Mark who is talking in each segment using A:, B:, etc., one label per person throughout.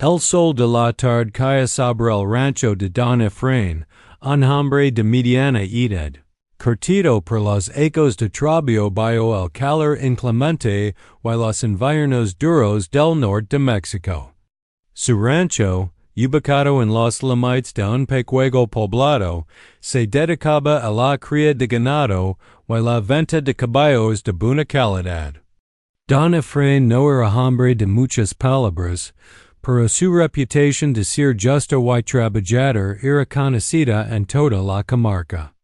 A: El sol de la tarde cae sobre el rancho de Don Efraín, un hombre de mediana edad, curtido por los ecos de trabajo bajo el calor inclemente y los inviernos duros del norte de México. Su rancho, ubicado en los límites de un pequeño poblado, se dedicaba a la cría de ganado y la venta de caballos de buena calidad. Don Efraín no era hombre de muchas palabras, pero su reputación de ser justo y trabajador era conocida en toda la comarca.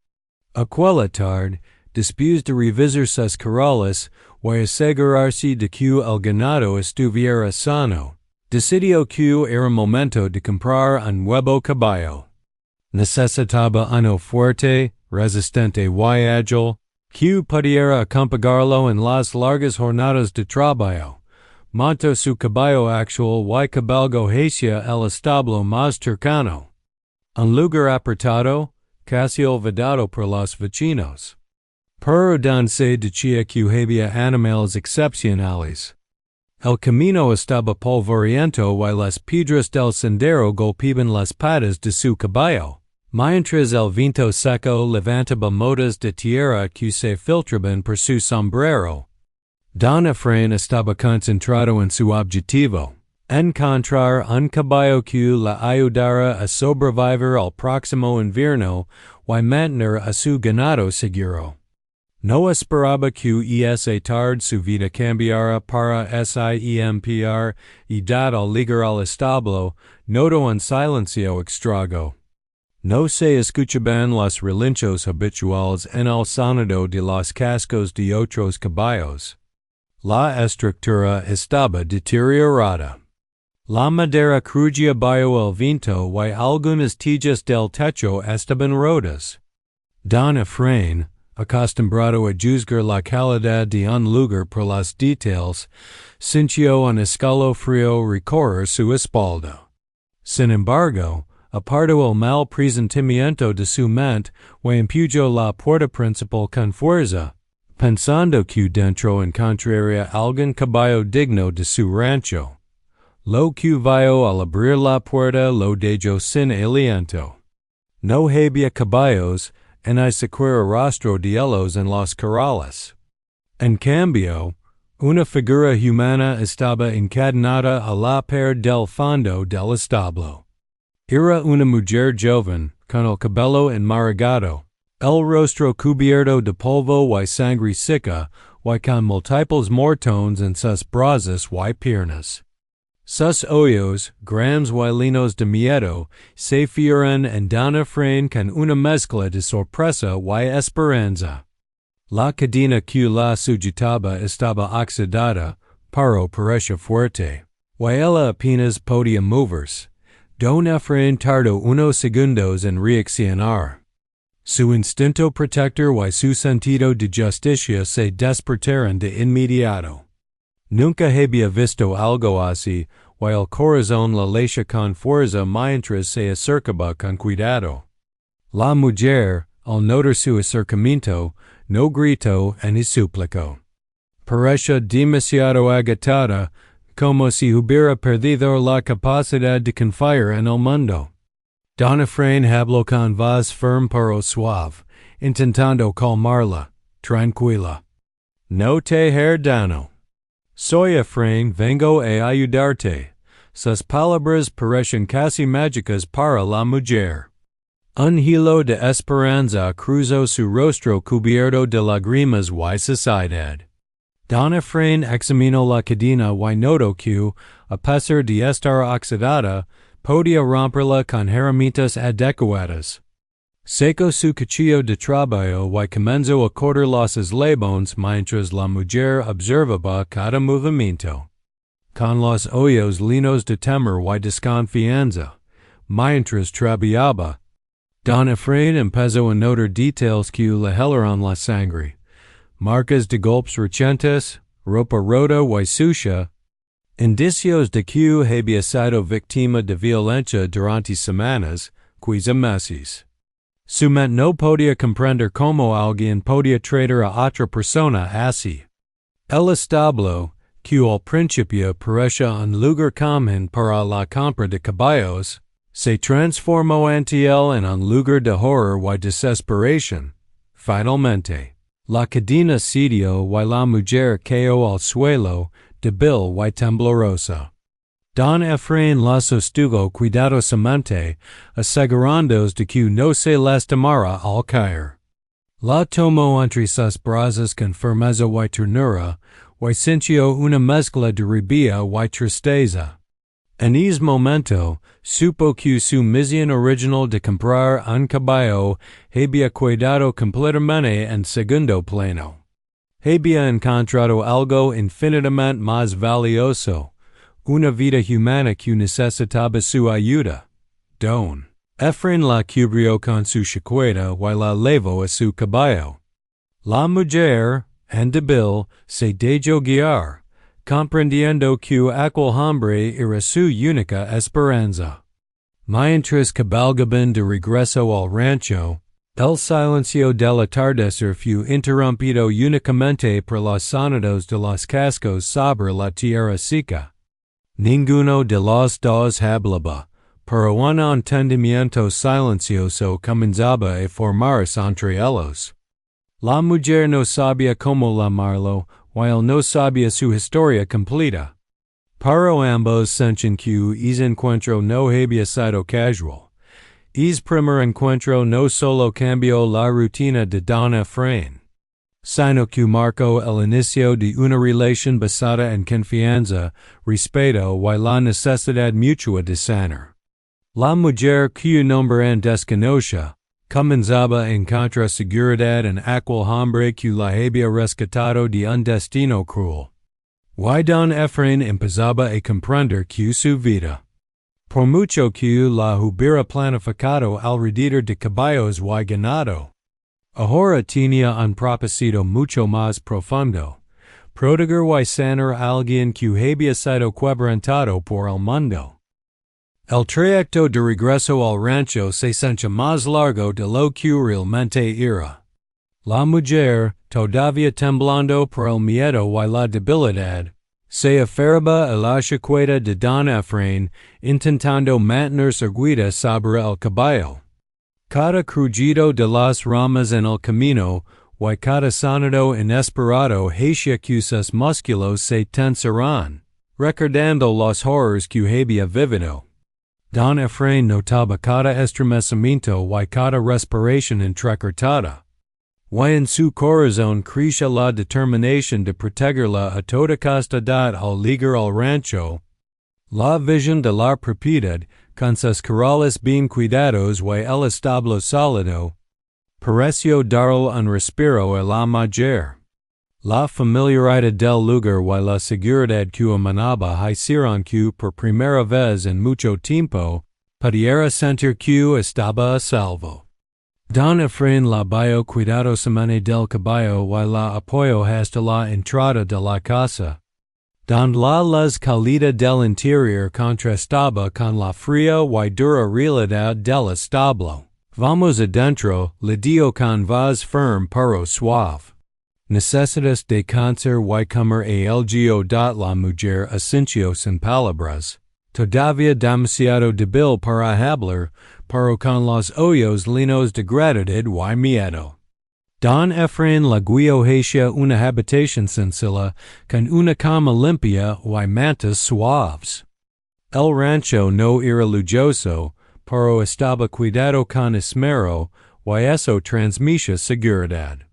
A: Aquella tarde, después de revisar sus corrales y asegurarse de que el ganado estuviera sano, decidió que era momento de comprar un nuevo caballo. Necesitaba uno fuerte, resistente y ágil, que pudiera acompañarlo en las largas jornadas de trabajo. Montó su caballo actual y cabalgó hacia el establo más cercano. Un lugar apartado, casi olvidado por los vecinos. Pero donde se decía que había animales excepcionales. El camino estaba polvoriento y las piedras del sendero golpeaban las patas de su caballo, mientras el viento seco levantaba motas de tierra que se filtraban por su sombrero. Don Efraín estaba concentrado en su objetivo, encontrar un caballo que le ayudara a sobrevivir al próximo invierno y mantener a su ganado seguro. No esperaba que esa tarde su vida cambiara para siempre y dado al llegar al establo, notó un silencio extraño. No se escuchaban los relinchos habituales en el sonido de los cascos de otros caballos. La estructura estaba deteriorada. La madera crujía bajo el viento y algunas tijas del techo estaban rotas. Don Efraín, acostumbrado a juzgar la calidad de un lugar por los detalles, sintió un escalofrío recorrer su espalda. Sin embargo, apartó el mal presentimiento de su mente y empujó la puerta principal con fuerza, pensando que dentro encontraría algún caballo digno de su rancho. Lo que vio al abrir la puerta lo dejó sin aliento. No había caballos, ni siquiera rastro de ellos en los corrales. En cambio, una figura humana estaba encadenada a la pared del fondo del establo. Era una mujer joven, con el cabello enmaragado, el rostro cubierto de polvo y sangre seca, y con múltiples mortones en sus brazos y piernas. Sus ojos, grandes y llenos de miedo, se fijaron en Don Efraín con una mezcla de sorpresa y esperanza. La cadena que la sujetaba estaba oxidada, pero parecía fuerte, y ella apenas podía moverse. Don Efraín tardó unos segundos en reaccionar. Su instinto protector y su sentido de justicia se despertaron de inmediato. Nunca había visto algo así, y el corazón le latía con fuerza mientras se acercaba con cuidado. La mujer, al notar su acercamiento, no gritó ni suplicó. Parecía demasiado agitada, como si hubiera perdido la capacidad de confiar en el mundo. Don Efraín habló con voz firme pero suave, intentando calmarla. Tranquila. No te haré daño. Soy Efraín, vengo a ayudarte. Sus palabras parecen casi mágicas para la mujer. Un hilo de esperanza cruzó su rostro cubierto de lágrimas y suciedad. Don Efraín examinó la cadena y notó que, a pesar de estar oxidada, podía romperla con herramientas adecuadas. Sacó su cuchillo de trabajo y comenzó a cortar los eslabones mientras la mujer observaba cada movimiento. Con los ojos llenos de temor y desconfianza, mientras trabajaba, Don Efraín empezó a notar detalles que le helaron la sangre. Marcas de golpes recientes, ropa rota y sucia, indicios de que había sido víctima de violencia durante semanas, quizá meses. Su mente no podía comprender cómo alguien podía tratar a otra persona así. El establo, que al principio parecía un lugar común para la compra de caballos, se transformó ante él en un lugar de horror y desesperación. Finalmente, la cadena cedió y la mujer cayó al suelo, débil y temblorosa. Don Efraín la sostuvo cuidadosamente, asegurándose de que no se lastimara al caer. La tomó entre sus brazos con firmeza y ternura, y sintió una mezcla de rabia y tristeza. En ese momento, supo que su misión original de comprar un caballo había quedado completamente en segundo plano. Había encontrado algo infinitamente más valioso, una vida humana que necesitaba su ayuda. Don Efraín la cubrió con su chaqueta y la llevó a su caballo. La mujer, en débil, se dejó guiar, comprendiendo que aquel hombre era su única esperanza. Mientras cabalgaban de regreso al rancho, el silencio del atardecer fue interrumpido únicamente por los sonidos de los cascos sobre la tierra seca. Ninguno de los dos hablaba, pero un entendimiento silencioso comenzaba a formarse entre ellos. La mujer no sabía cómo llamarlo, while no sabía su historia completa. Pero ambos sentían que ese encuentro no había sido casual. Ese primer encuentro no solo cambió la rutina de Don Efraín, sino que marcó el inicio de una relación basada en confianza, respeto y la necesidad mutua de sanar. La mujer cuyo nombre desconocía comenzaba a encontrar seguridad en aquel hombre que la había rescatado de un destino cruel. Y Don Efraín empezaba a comprender que su vida, por mucho que la hubiera planificado alrededor de caballos y ganado, ahora tenía un propósito mucho más profundo, proteger y sanar a alguien que había sido quebrantado por el mundo. El trayecto de regreso al rancho se sentía más largo de lo que realmente era. La mujer, todavía temblando por el miedo y la debilidad, se aferraba a la chaqueta de Don Efraín, intentando mantenerse erguida sobre el caballo. Cada crujido de las ramas en el camino y cada sonido inesperado hacía que sus músculos se tensaran, recordando los horrores que había vivido. Don Efraín notaba cada estremecimiento y cada respiración entrecortada. Y en su corazón crecía la determinación de protegerla a toda costa al llegar al rancho. La visión de la propiedad, con sus corrales bien cuidados y el establo sólido, pareció darle un respiro a la mujer. La familiaridad del lugar y la seguridad que emanaba hicieron que por primera vez en mucho tiempo pudiera sentir que estaba a salvo. Don Efraín la vio cuidadosamente del caballo y la apoyó hasta la entrada de la casa, donde la luz cálida del interior contrastaba con la fría y dura realidad del establo. Vamos adentro, le dijo con voz firme pero suave. Necesitas de descansar y comer algo. La mujer asintió sin palabras, todavía demasiado débil para hablar, pero con los ojos llenos de gratitud y miedo. Don Efraín la guió hacia una habitación sencilla, con una cama limpia y mantas suaves. El rancho no era lujoso, pero estaba cuidado con esmero, y eso transmitía seguridad.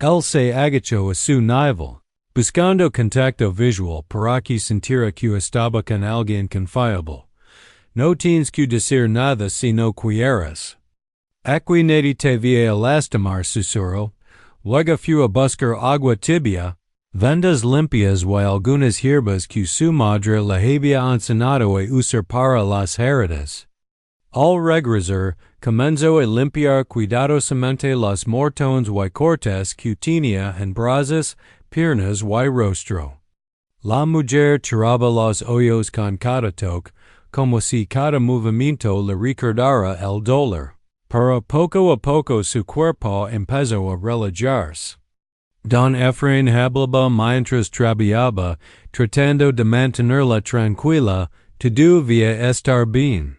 A: Él se agachó a su nivel, buscando contacto visual para que sintiera que estaba con alguien confiable. No tienes que decir nada si no quieres. Aquí nadie te va a lastimar, susurró. Luego fue a buscar agua tibia, vendas limpias y algunas hierbas que su madre le había enseñado a usar para las heridas. Al regresar, comenzó a limpiar cuidadosamente los mortones y cortes que tenía en brazos, piernas y rostro. La mujer cerraba los ojos con cada toque, como si cada movimiento le recordara el dolor, pero poco a poco su cuerpo empezó a relajarse. Don Efrain hablaba mientras trabajaba, tratando de mantenerla tranquila, todo via estar bien.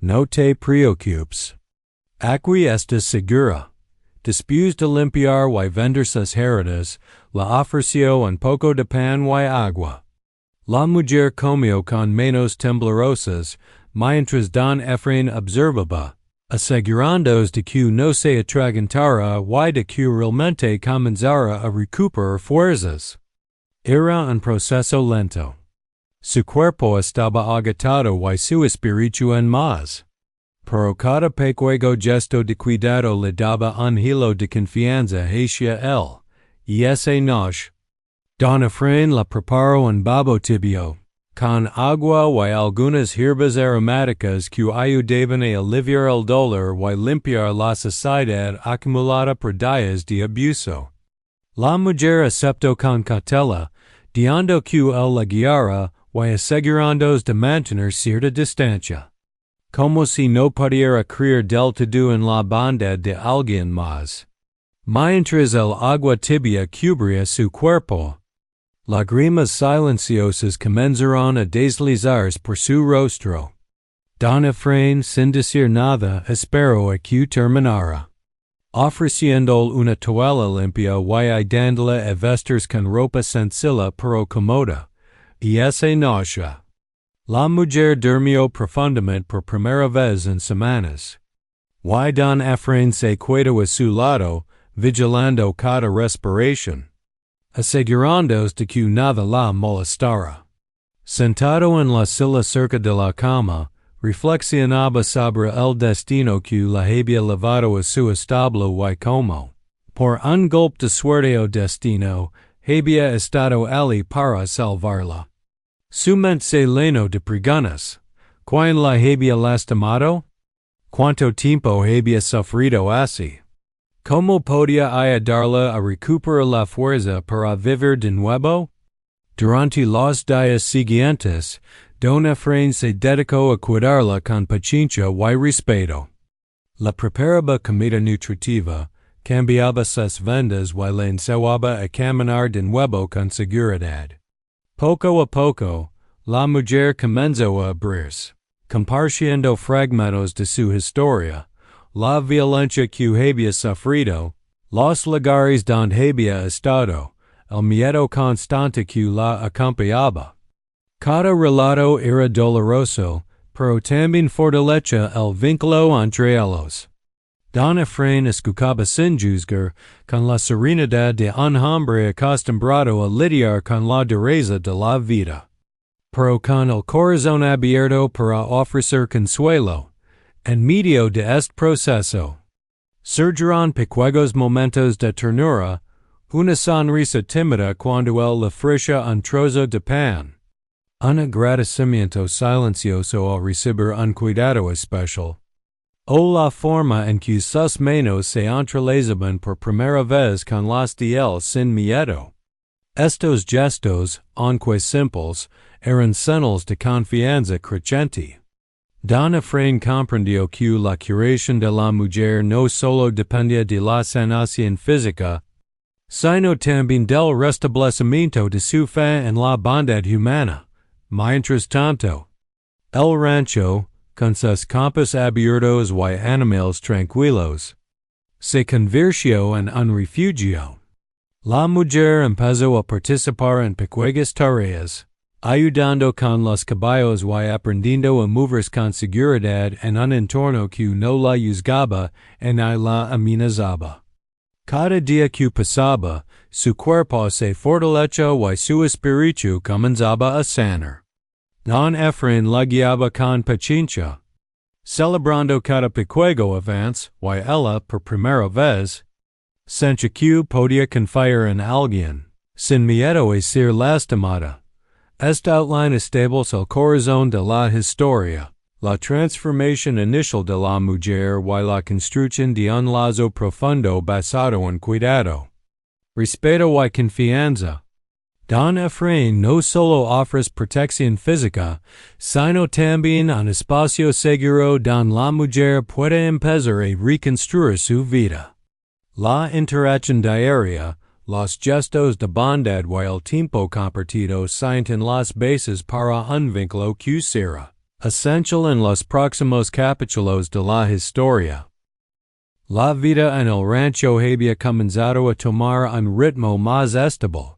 A: No te preocupes. Aquí estás segura. Después de limpiar y vender sus heridas, la ofreció un poco de pan y agua. La mujer comió con manos temblorosas, mientras Don Efrain observaba, asegurándose de que no se atragantara y de que realmente comenzara a recuperar fuerzas. Era un proceso lento. Su cuerpo estaba agotado y su espíritu en más. Pero cada pequeño gesto de cuidado le daba un hilo de confianza hacia él, y ese noche, Don Efrain la preparó un babo tibio, con agua y algunas hierbas aromáticas que ayudaban a aliviar el dolor y limpiar la suciedad acumulada por días de abuso. La mujer aceptó con cautela, dando que él la guiara y asegurándose de mantener cierta distancia. Como si no pudiera creer del todo en la bondad de alguien más. Mientras el agua tibia cubría su cuerpo, lágrimas silenciosas comenzaron a deslizarse por su rostro. Don Efrain, sin decir nada, esperó a que terminara. Ofreciéndole una toalla limpia y ayudándola a vestirse con ropa sencilla pero cómoda. Y esa noche, la mujer durmió profundamente por primera vez en semanas. Y Don Efrain se quedó a su lado, vigilando cada respiración, asegurándose de que nada la molestara. Sentado en la silla cerca de la cama, reflexionaba sobre el destino que la había llevado a su establo y como, por un golpe de suerte o destino, había estado allí para salvarla. Su mente se llenó de preguntas. ¿Quién la había lastimado? ¿Cuánto tiempo había sufrido así? ¿Cómo podía ayudarla a recuperar la fuerza para vivir de nuevo? Durante los días siguientes, Don Efrain se dedicó a cuidarla con paciencia y respeto. La preparaba comida nutritiva, cambiaba sus vendas y la enseñaba a caminar de nuevo con seguridad. Poco a poco, la mujer comenzó a abrirse, compartiendo fragmentos de su historia, la violencia que había sufrido, los lugares donde había estado, el miedo constante que la acompañaba. Cada relato era doloroso, pero también fortalecía el vínculo entre ellos. Don Efrain escuchaba sin juzgar, con la serenidad de un hombre acostumbrado a lidiar con la dureza de la vida. Pero con el corazón abierto para ofrecer consuelo, en medio de este proceso, surgieron pequeños momentos de ternura, una sonrisa tímida cuando él le ofrecía un trozo de pan, un agradecimiento silencioso al recibir un cuidado especial, o la forma en que sus manos se entrelazaban por primera vez con las de él sin miedo. Estos gestos, aunque simples, eran señales de confianza creciente. Don Efrain comprendió que la curación de la mujer no solo dependía de la sanación física, sino también del restablecimiento de su fe en la bondad humana. Mientras tanto, el rancho, con sus campos abiertos y animales tranquilos, se convirtió en un refugio. La mujer empezó a participar en pequeñas tareas, ayudando con los caballos y aprendiendo a moverse con seguridad en un entorno que no la juzgaba ni la amenazaba. Cada día que pasaba, su cuerpo se fortalecía y su espíritu comenzaba a sanar. Don Efrain la guiaba con paciencia, celebrando cada pequeño avance, y ella, por primera vez, sentía que podía confiar en alguien, sin miedo a ser lastimada. Esta outline estableció el corazón de la historia, la transformación inicial de la mujer y la construcción de un lazo profundo basado en cuidado, respeto y confianza. Don Efrain no solo ofrece protección física, sino también un espacio seguro donde la mujer puede empezar a reconstruir su vida. La interacción diaria, los gestos de bondad y el tiempo compartido sienten las bases para un vínculo que será esencial en los próximos capítulos de la historia. La vida en el rancho había comenzado a tomar un ritmo más estable.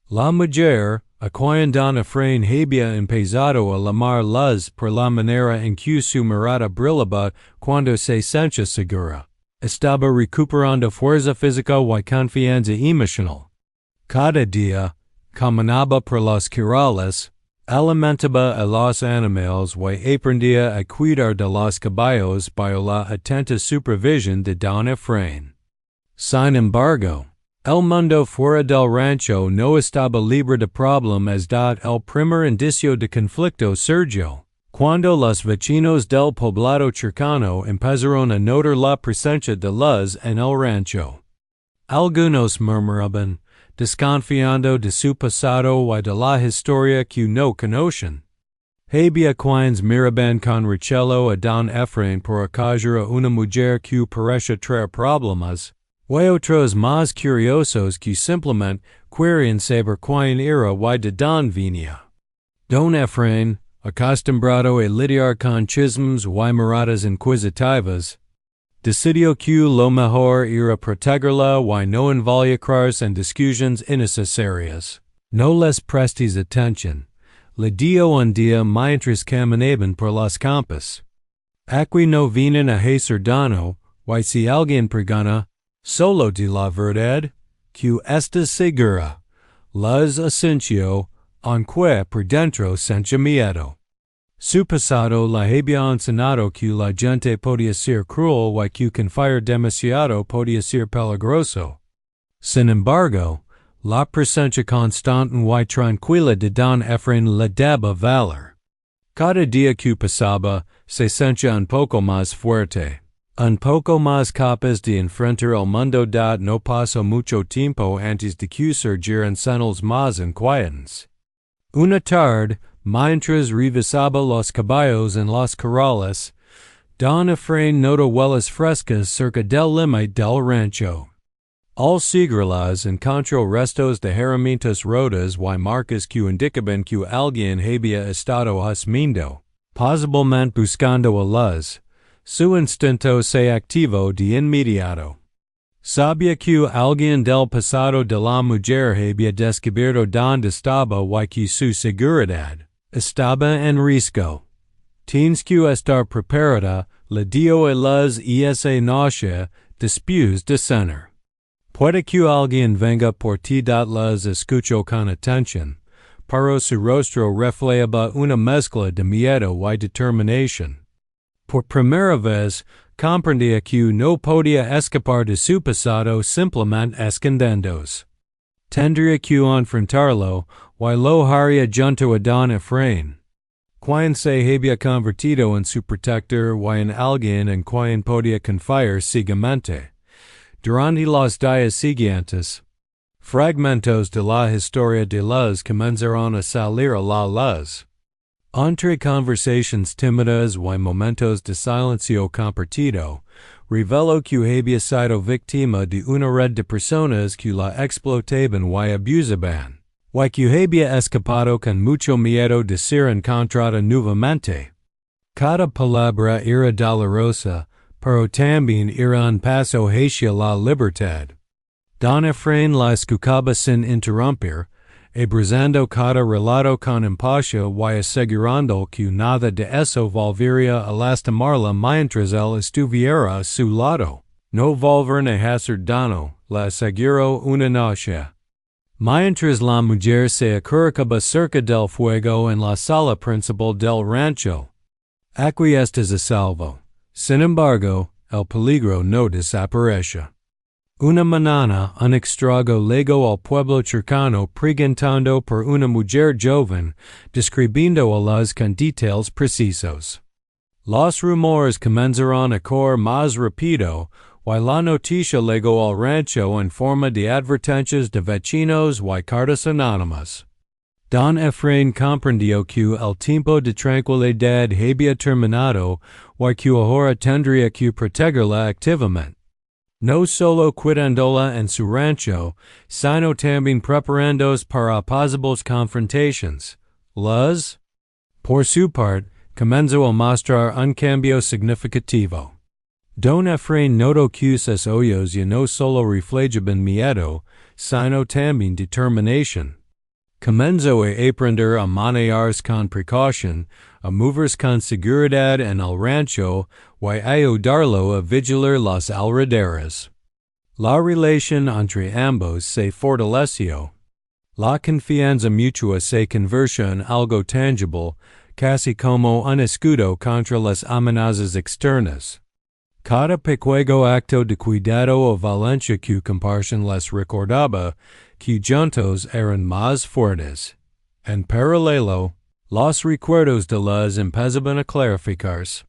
A: La mujer, a quien don Efraín había empezado a llamar Luz por la manera en que su mirada brillaba cuando se sentía segura, estaba recuperando fuerza física y confianza emocional. Cada día, caminaba por los corrales, alimentaba a los animales y aprendía a cuidar de los caballos bajo la atenta supervisión de don Efraín. Sin embargo, el mundo fuera del rancho no estaba libre de problemas dado el primer indicio de conflicto surgió cuando los vecinos del poblado cercano empezaron a notar la presencia de Luz en el rancho. Algunos murmuraban, desconfiando de su pasado y de la historia que no conocen. Había quienes miraban con recelo a don Efraín por acaso a una mujer que parecía traer problemas, y otros más curiosos que simplemente querían saber quién era y de dónde venía. Don Efraín, acostumbrado a lidiar con chismes y miradas inquisitivas, decidió que lo mejor era protegerla y no involucrarse en discusiones innecesarias. No les prestes atención, le dio un día mientras caminaban por los campos. Aquí no vienen a hacer daño, y si alguien pregunta, solo de la verdad, que estás segura, Luz asintió, aunque por dentro sentía miedo. Su pasado la había enseñado que la gente podía ser cruel y que confiar demasiado podía ser peligroso. Sin embargo, la presencia constante y tranquila de don Efraín le daba valor. Cada día que pasaba, se sentía un poco más fuerte, un poco más capaz de enfrentar el mundo dado no pasó mucho tiempo antes de que surgieran señales más inquietantes. Una tarde, mientras revisaba los caballos en los corrales, don Efraín notó huellas frescas cerca del límite del rancho. Al seguirlas encontró restos de herramientas rotas y marcas que indicaban que alguien había estado husmeando, posiblemente buscando a Luz. Su instinto se activó de inmediato. Sabía que alguien del pasado de la mujer había descubierto dónde estaba y que su seguridad estaba en riesgo. Tienes que estar preparada, le dio a Luz esa noche después de cenar. Puede que alguien venga por ti. Luz escuchó con atención, pero su rostro reflejaba una mezcla de miedo y determinación. Por primera vez, comprendía que no podía escapar de su pasado simplemente escondiéndose. Tendría que enfrentarlo, y lo haría junto a don Efraín, quien se había convertido en su protector y en alguien en quien podía confiar ciegamente. Durante los días siguientes, fragmentos de la historia de Luz comenzaron a salir a la luz. Entre conversaciones tímidas y momentos de silencio compartido, reveló que había sido víctima de una red de personas que la explotaban y abusaban, y que había escapado con mucho miedo de ser encontrada nuevamente. Cada palabra era dolorosa, pero también era un paso hacia la libertad. Don Efraín la escuchaba sin interrumpir, abrazando cada relato con empatía y asegurando que nada de eso volvería a lastimarla mientras él estuviera a su lado. No volverían a hacer daño, le aseguró una noche. Mientras la mujer se acurrucaba cerca del fuego en la sala principal del rancho. Aquí estás a salvo. Sin embargo, el peligro no desaparece. Una mañana, un extrago llegó al pueblo cercano preguntando por una mujer joven, describiendo a Luz con detalles precisos. Los rumores comenzaron a correr más rápido, y la noticia llegó al rancho en forma de advertencias de vecinos y cartas anónimas. Don Efraín comprendió que el tiempo de tranquilidad había terminado y que ahora tendría que protegerla activamente. No solo quitándola en su rancho, sino también preparándose para posibles confrontaciones. Las, por su parte, comenzó a mostrar un cambio significativo. Don Efraín notó que sus ojos ya no solo reflejaban miedo, sino también determinación. Comenzó a aprender a manejarse con precaución, a moverse con seguridad en el rancho y a ayudarlo a vigilar los alrededores. La relación entre ambos se fortaleció. La confianza mutua se convirtió en algo tangible, casi como un escudo contra las amenazas externas. Cada pequeño acto de cuidado o valencia que compartían les recordaba que juntos eran más fuertes. En paralelo, los recuerdos de las empezaban a clarificarse.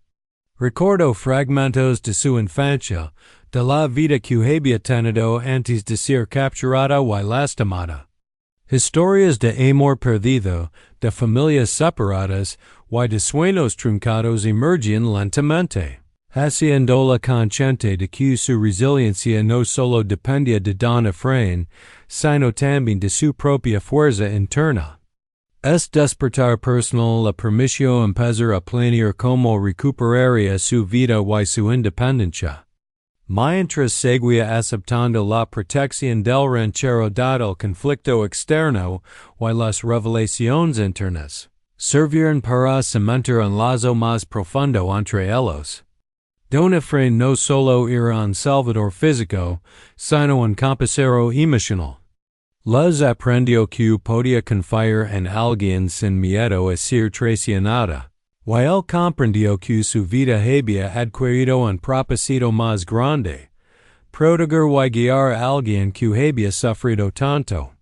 A: Recordó fragmentos de su infancia, de la vida que había tenido antes de ser capturada y lastimada. Historias de amor perdido, de familias separadas y de sueños truncados emergían lentamente, haciéndola consciente de que su resiliencia no solo dependía de Don Efraín, sino también de su propia fuerza interna. Despertar personal le permitió empezar a planear cómo recuperaría su vida y su independencia. Mientras seguía aceptando la protección del ranchero dado el conflicto externo y las revelaciones internas, sirvieron para cimentar un lazo más profundo entre ellos. Don Efraín no solo era un salvador físico, sino un compañero emocional. Les aprendió que podía confiar en alguien sin miedo a ser traicionada, y él comprendió que su vida había adquirido un propósito más grande, proteger y guiar a alguien que había sufrido tanto.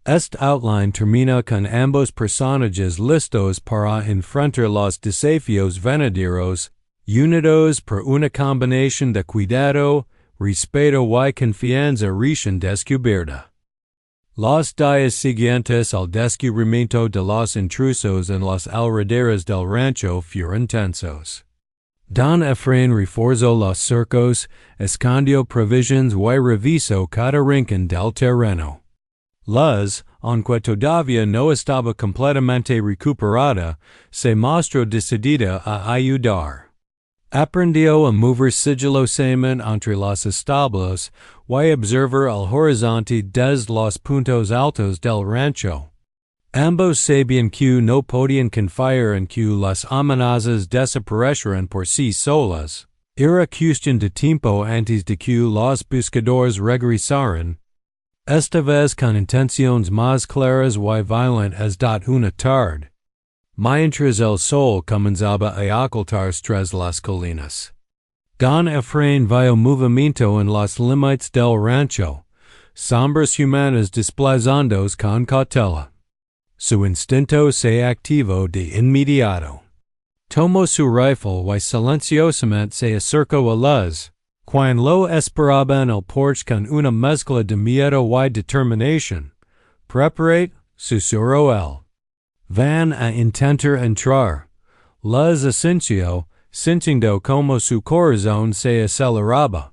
A: Este outline termina con ambos personajes listos para enfrentar los desafíos venideros, unidos por una combinación de cuidado, respeto y confianza recién descubierta. Los días siguientes al descubrimiento de los intrusos en los alrededores del rancho fueron tensos. Don Efraín reforzó los cercos, escondió provisiones y revisó cada rincón del terreno. Luz, aunque todavía no estaba completamente recuperada, se mostró decidida a ayudar. Aprendió a mover sigilosamente entre los establos y observar el horizonte desde los puntos altos del rancho. Ambos sabían que no podían confiar en que las amenazas desaparecerían por sí solas. Era cuestión de tiempo antes de que los buscadores regresaran, esta vez con intenciones más claras y violentas una tarde. Mientras el sol comenzaba a ocultarse tras las colinas. Don Efraín vio movimiento en los límites del rancho, sombras humanas desplazándose con cautela. Su instinto se activó de inmediato. Tomó su rifle y silenciosamente se acercó a Luz, quien lo esperaba en el porche con una mezcla de miedo y determinación. Preparate, susurró él. Van a intentar entrar. Luz asintió, sintiendo como su corazón se aceleraba.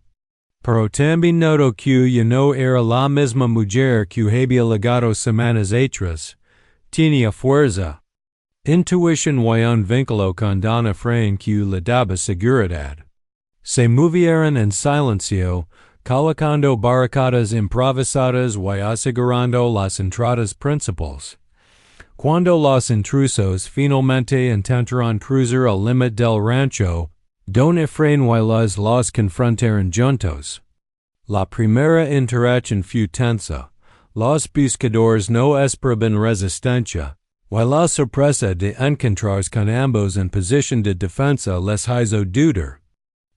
A: Pero también notó que ya no era la misma mujer que había llegado semanas atrás. Tenía fuerza, intuición y un vínculo con Don Efraín que le daba seguridad. Se movieron en silencio, colocando barricadas improvisadas y asegurando las entradas principales. Cuando los intrusos finalmente intentaron cruzar el límite del rancho, Don Efraín y Luz los confrontaron juntos. La primera interacción fue tensa. Los buscadores no esperaban resistencia, y la sorpresa de encontrarse con ambos en posición de defensa les hizo dudar.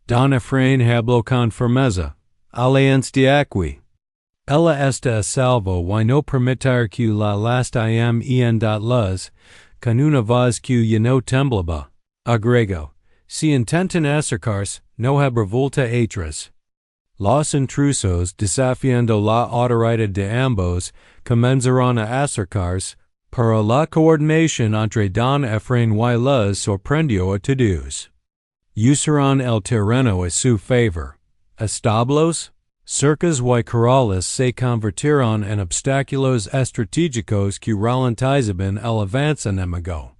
A: Don Efraín habló con firmeza. Alianza de aquí. Ella está a salvo y no permitir que la lastimem en Luz, con una voz que ya no temblaba, agregó. Si intentan acercarse, no habrá vuelta atrás. Los intrusos, desafiando la autoridad de ambos, comenzaron a acercarse, pero la coordinación entre Don Efraín y Luz sorprendió a todos. Usaron el terreno a su favor. Establos, cercas y corrales se convirtieron en obstáculos estratégicos que ralentizaban el avance enemigo.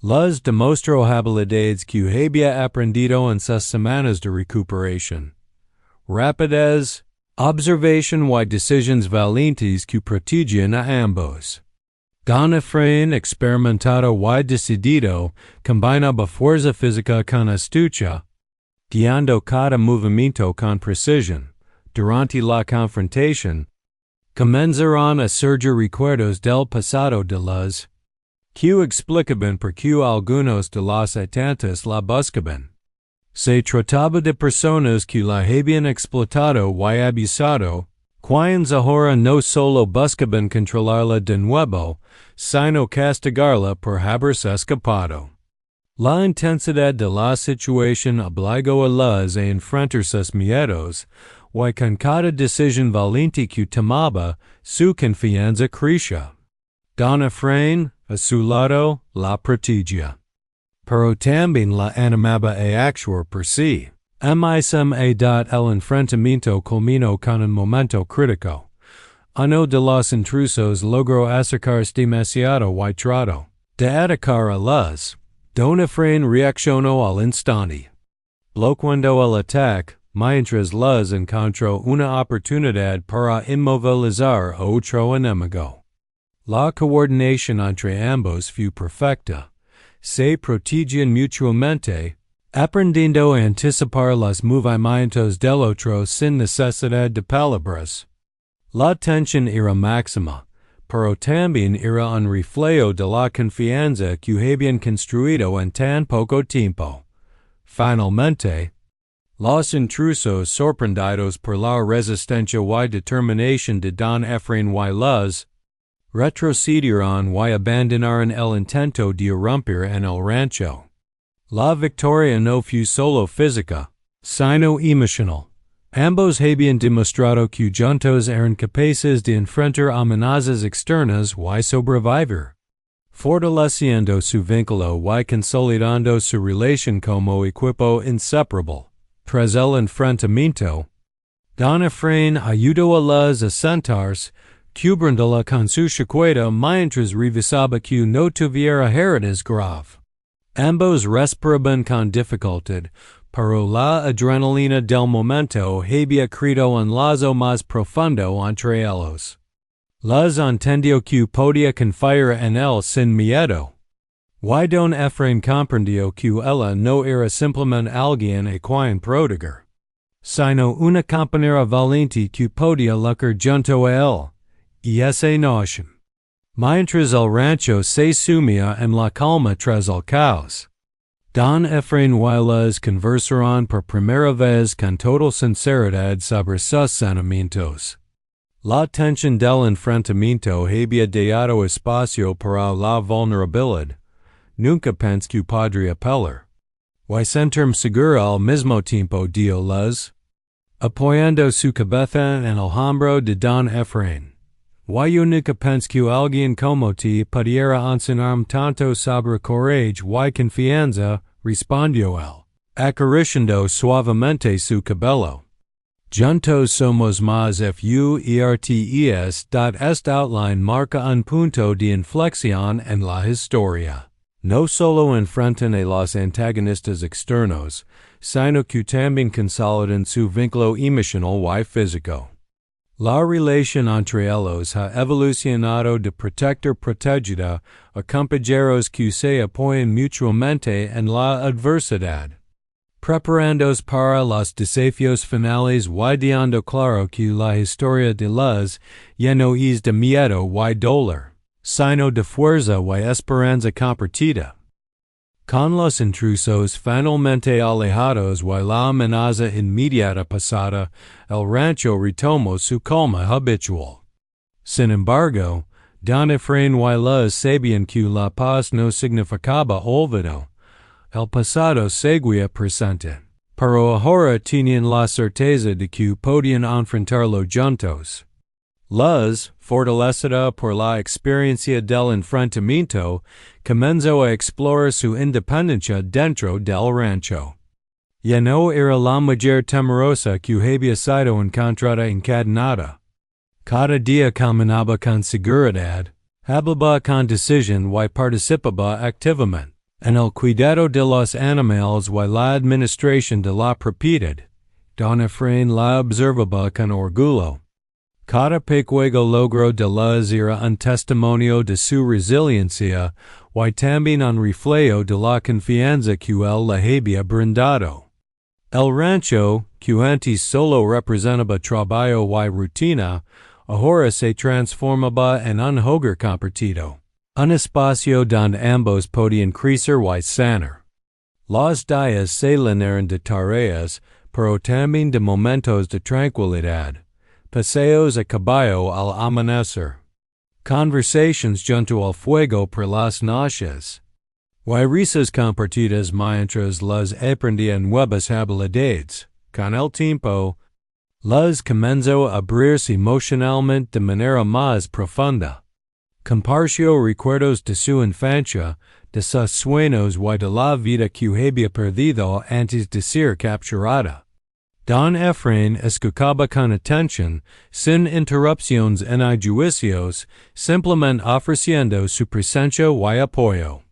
A: Las demostró habilidades que había aprendido en sus semanas de recuperación. Rapidez, observación y decisiones valientes que protegían a ambos. Don Efraín, experimentado y decidido, combinaba fuerza física con astucia, guiando cada movimiento con precisión. Durante la confrontación, comenzaron a surgir recuerdos del pasado de las que explicaban por qué algunos de los habitantes la buscaban. Se trataba de personas que la habían explotado y abusado, quienes ahora no solo buscaban controlarla de nuevo, sino castigarla por haberse escapado. La intensidad de la situación obligó a las a enfrentar sus miedos, y con cada decisión valiente que tomaba, su confianza crecía. Don Efraín, a su lado, la protegía. Pero también la animaba a actuar por sí. El enfrentamiento culminó con un momento crítico. Uno de los intrusos logró acercarse demasiado y trató de atacar a las. Don Efraín reaccionó al instante. Bloqueando el ataque, mientras las encontró una oportunidad para inmovilizar a otro enemigo. La coordinación entre ambos fue perfecta. Se protegían mutuamente, aprendiendo a anticipar los movimientos del otro sin necesidad de palabras. La tensión era máxima, pero también era un reflejo de la confianza que habían construido en tan poco tiempo. Finalmente, los intrusos, sorprendidos por la resistencia y determinación de Don Efraín y las, retrocedieron y abandonaron el intento de irrumpir en el rancho. La victoria no fue solo física, sino emocional. Ambos habían demostrado que juntos eran capaces de enfrentar amenazas externas y sobrevivir, fortaleciendo su vínculo y consolidando su relación como equipo inseparable. Tras el enfrentamiento, Don Efraín ayudó a las a sentarse, cubriéndola con su chaqueta mientras revisaba que no tuviera heridas graves. Ambos respiraban con dificultad, pero la adrenalina del momento había creado un lazo más profundo entre ellos. Las entendió que podía confiar en él sin miedo. Y Don Efraín comprendió que ella no era simplemente alguien a quien proteger, sino una compañera valiente que podía luchar junto a él. Y esa noche, mientras el rancho se sumía en la calma tras el caos, Don Efraín y las conversaron por primera vez con total sinceridad sobre sus sentimientos. La tensión del enfrentamiento había dado espacio para la vulnerabilidad. Nunca pensé que podría apelar. Y sentirme seguro al mismo tiempo, dijo las, apoyando su cabeza en el hombro de Don Efraín. Y yo nunca pensé que alguien como ti pudiera enseñarme tanto sobre coraje y confianza, respondió él, acariciando suavemente su cabello. Juntos somos más fuertes. Esta outline marca un punto de inflexión en la historia. No solo enfrentan a los antagonistas externos, sino que también consolidan su vínculo emocional y físico. La relación entre ellos ha evolucionado de protector-protegida a compañeros que se apoyan mutuamente en la adversidad, preparándose para los desafíos finales y dejando claro que la historia de las ya no es de miedo y dolor, sino de fuerza y esperanza compartida. Con los intrusos finalmente alejados y la amenaza inmediata pasada, el rancho retomó su calma habitual. Sin embargo, Don Efraín y las sabían que la paz no significaba olvido. El pasado seguía presente, pero ahora tenían la certeza de que podían enfrentarlo juntos. Las, fortalecida por la experiencia del enfrentamiento, comenzó a explorar su independencia dentro del rancho. Ya no era la mujer temerosa que había sido encontrada encadenada. Cada día caminaba con seguridad, hablaba con decisión y participaba activamente en el cuidado de los animales y la administración de la propiedad. Don Efraín la observaba con orgullo. Cada pequeño logro de Luz era un testimonio de su resiliencia y también un reflejo de la confianza que él le había brindado. El rancho, que antes solo representaba trabajo y rutina, ahora se transformaba en un hogar compartido, un espacio donde ambos podían crecer y sanar. Los días se llenaron de tareas, pero también de momentos de tranquilidad, paseos a caballo al amanecer, conversations junto al fuego por las noches, y risas compartidas mientras los aprendía nuevas habilidades. Con el tiempo, Luz comenzó a abrirse emocionalmente de manera más profunda. Compartió recuerdos de su infancia, de sus sueños y de la vida que había perdido antes de ser capturada. Don Efraín escuchaba con atención, sin interrupciones ni juicios, simplemente ofreciendo su presencia y apoyo.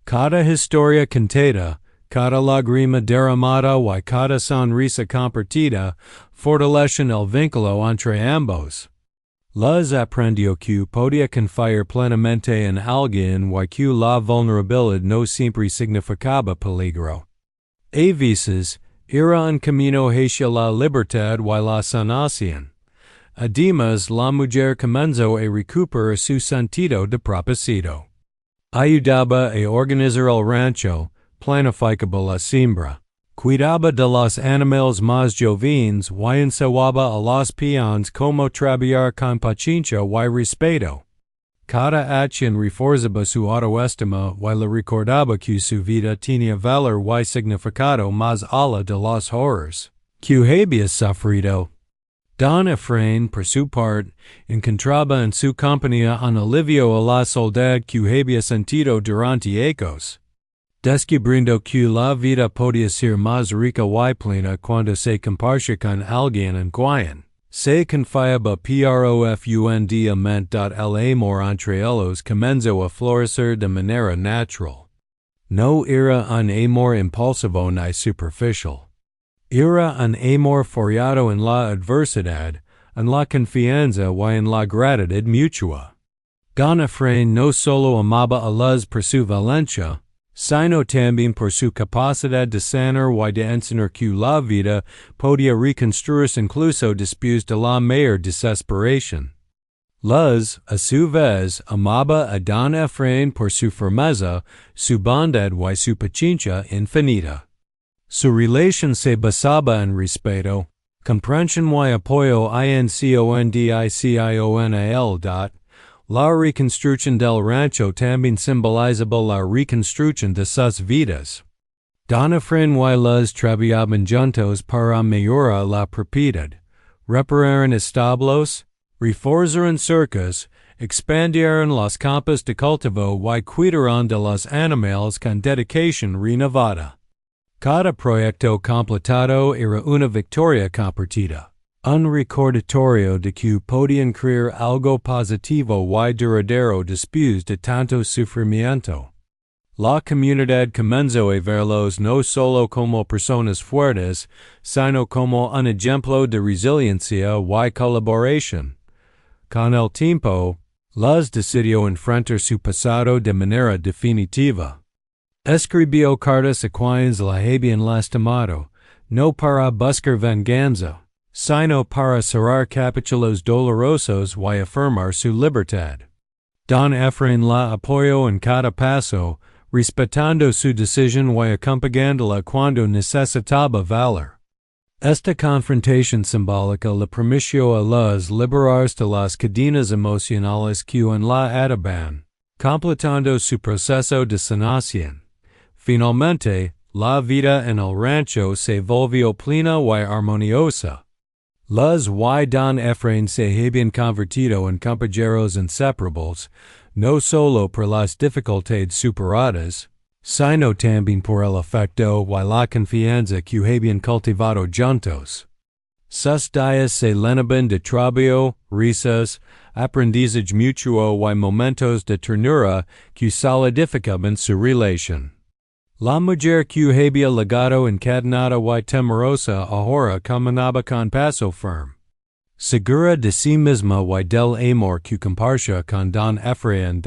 A: Cada historia contada, cada lágrima derramada y cada sonrisa compartida fortalecen el vínculo entre ambos. Luz aprendió que podía confiar plenamente en alguien y que la vulnerabilidad no siempre significaba peligro. A veces, era un camino hacia la libertad y la sanación. Además, la mujer comenzó a recuperar su sentido de propósito. Ayudaba a organizar el rancho, planificaba la siembra, cuidaba de los animales más jóvenes y enseñaba a los peones cómo trabajar con paciencia y respeto. Cada acción reforzaba su autoestima y le recordaba que su vida tenía valor y significado más allá de los horrores que había sufrido. Don Efraín, por su parte, encontraba en su compañía un alivio a la soledad que había sentido durante años, descubriendo que la vida podía ser más rica y plena cuando se comparte con alguien en quien se confiaba profundamente. El amor entre ellos comenzó a florecer de manera natural. No era un amor impulsivo ni superficial. Era un amor forjado en la adversidad, en la confianza y en la gratitud mutua. Don Efraín no solo amaba a Luz por su valencia, sino también por su capacidad de sanar y de enseñar que la vida podía reconstruirse incluso después de la mayor desesperación. Luz, a su vez, amaba a Don Efraín por su firmeza, su bondad y su paciencia infinita. Su relación se basaba en respeto, comprensión y apoyo incondicional. La reconstrucción del rancho también simbolizaba la reconstrucción de sus vidas. Don Efraín y Luz trabajaban juntos para mejorar la propiedad, repararon establos, reforzaron cercas, expandieron los campos de cultivo y cuidaron de los animales con dedicación renovada. Cada proyecto completado era una victoria compartida, un recordatorio de que podían crear algo positivo y duradero después de tanto sufrimiento. La comunidad comenzó a verlos no solo como personas fuertes, sino como un ejemplo de resiliencia y colaboración. Con el tiempo, Luz decidió enfrentar su pasado de manera definitiva. Escribió cartas a quienes la habían lastimado, no para buscar venganza, sino para cerrar capítulos dolorosos y afirmar su libertad. Don Efraín la apoyó en cada paso, respetando su decisión y acompañándola cuando necesitaba valor. Esta confrontación simbólica le permitió a Luz liberarse de las cadenas emocionales que en la ataban, completando su proceso de sanación. Finalmente, la vida en el rancho se volvió plena y armoniosa. Luz y Don Efraín se habían convertido en compañeros inseparables, no solo por las dificultades superadas, sino también por el efecto y la confianza que habían cultivado juntos. Sus días se llenaban de trabajo, risas, aprendizaje mutuo y momentos de ternura que solidificaban su relación. La mujer que había legado encadenada y temerosa ahora caminaba con paso firme, segura de sí misma y del amor que compartía con don Efraín.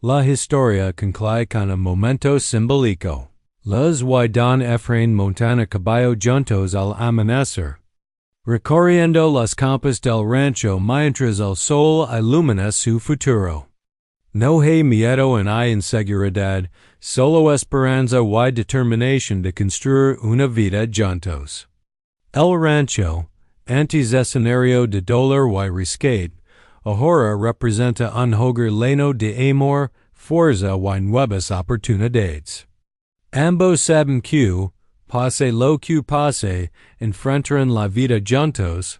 A: La historia concluye con un momento simbólico. Los y don Efraín montan a caballo juntos al amanecer, recorriendo los campos del rancho mientras el sol ilumina su futuro. No hay miedo y hay inseguridad, solo esperanza y determinación de construir una vida juntos. El rancho, antes escenario de dolor y rescate, ahora representa un hogar lleno de amor, fuerza y nuevas oportunidades. Ambos saben que, pase lo que pase, enfrentarán la vida juntos,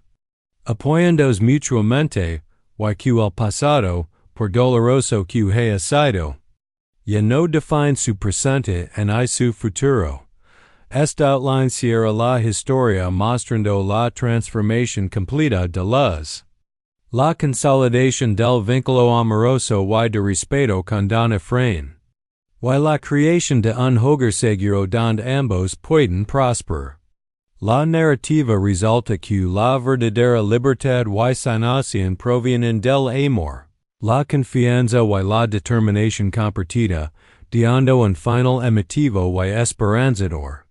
A: apoyándose mutuamente, y que el pasado, por doloroso que haya sido, ya no define su presente y su futuro. Esta outline cierra la historia mostrando la transformación completa de los. La consolidación del vínculo amoroso y de respeto con don Efraín. Y la creación de un hogar seguro donde ambos pueden prosperar. La narrativa resulta que la verdadera libertad y sanación provienen del amor, la confianza y la determinación compartida, dando un final emotivo y esperanzador.